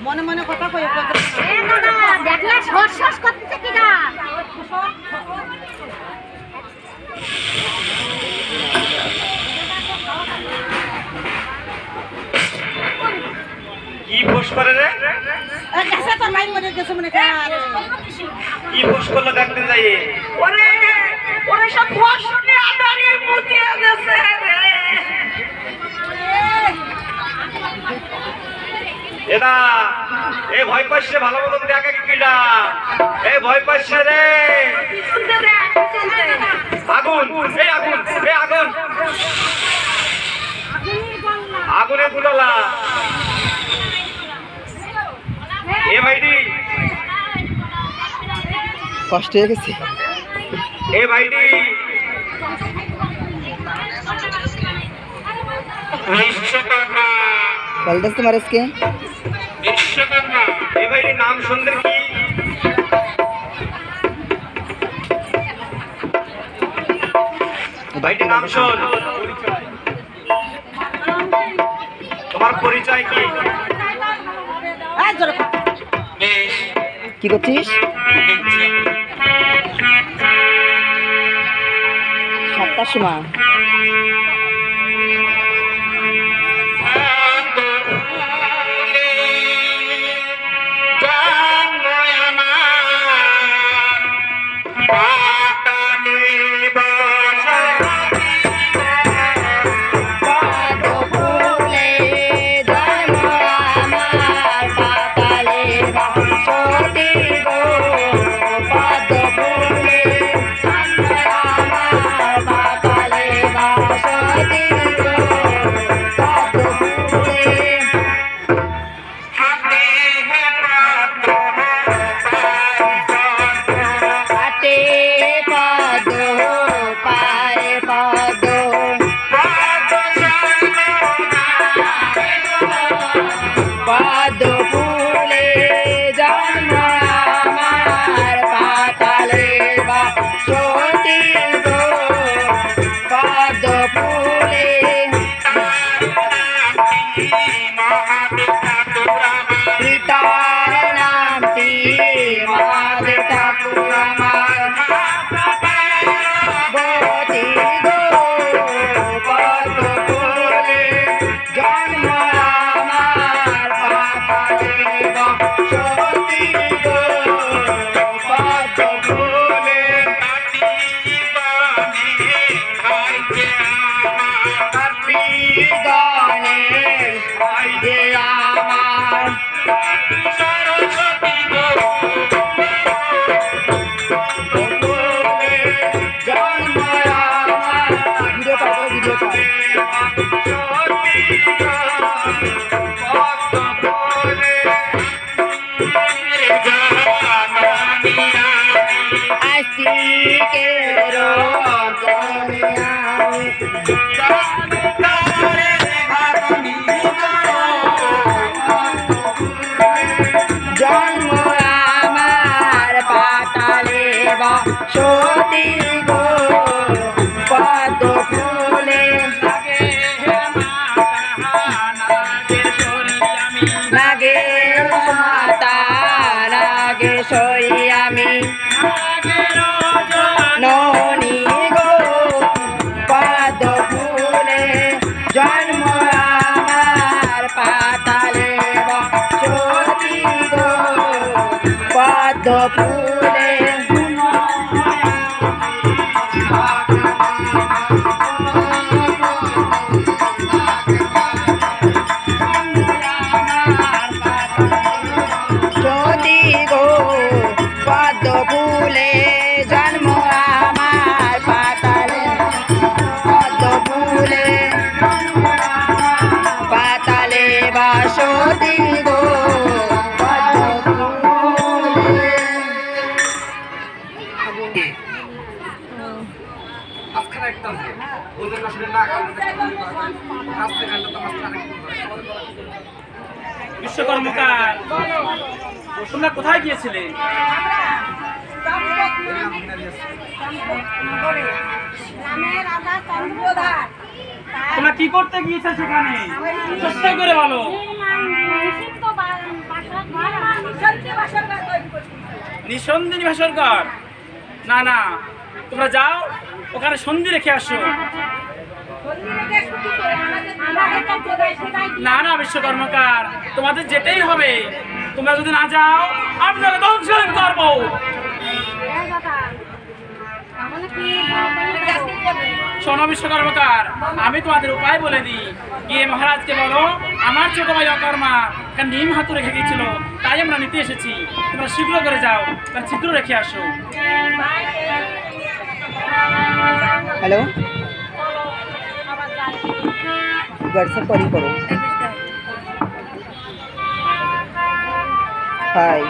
মনে মনে কথা কই দেখলে সস করতেছে কি না কি ফোস করে রে গেছে তোর মাইর মরে গেছে মনে কার কি ফোস করলো দেখতে যাই ওরে ওরে সব ফোস শুনে আদারির মুতিয়ে গেছে রে এটা এই ভয় পাচ্ছে ভালো মতন দেখে কিটা এই ভয় পাচ্ছে রে আগুন এই আগুন এই আগুন আগুনে গুলালা এ ভাইটি কষ্ট হয়ে গেছে এ ভাইটি বলতেছ তোমার আজকে এ ভাইটি নাম সুন্দর কি ভাইটি নাম শোন তোমার পরিচয় কি কি করছিস 7টার সময়। বিশ্বকর্মকার, তোমরা কোথায় গিয়েছিলে? তোমরা কি করতে গিয়েছো সেখানে? চেষ্টা করে বলো। নিঃসন্দিনী ভাষার ঘর? না না, তোমরা যাও, ওখানে সন্ধি রেখে আসো। না না বিশ্বকর্মকার, তোমাদের যেতেই হবে। তোমরা যদি না যাও আমি তাহলে ধ্বংস করবো। শোনো বিশ্বকর্মকার, আমি তোমাদের উপায় বলে দিই। গিয়ে মহারাজকে বলো আমার ছোট ভাই অকর্মা একটা নিম হাতু রেখে গিয়েছিল, তাই আমরা নিতে এসেছি। তোমরা শীঘ্র করে যাও, তার ছিদ্র রেখে আসো। হ্যালো, হোয়াটসঅ্যাপ কলই করো। হাই।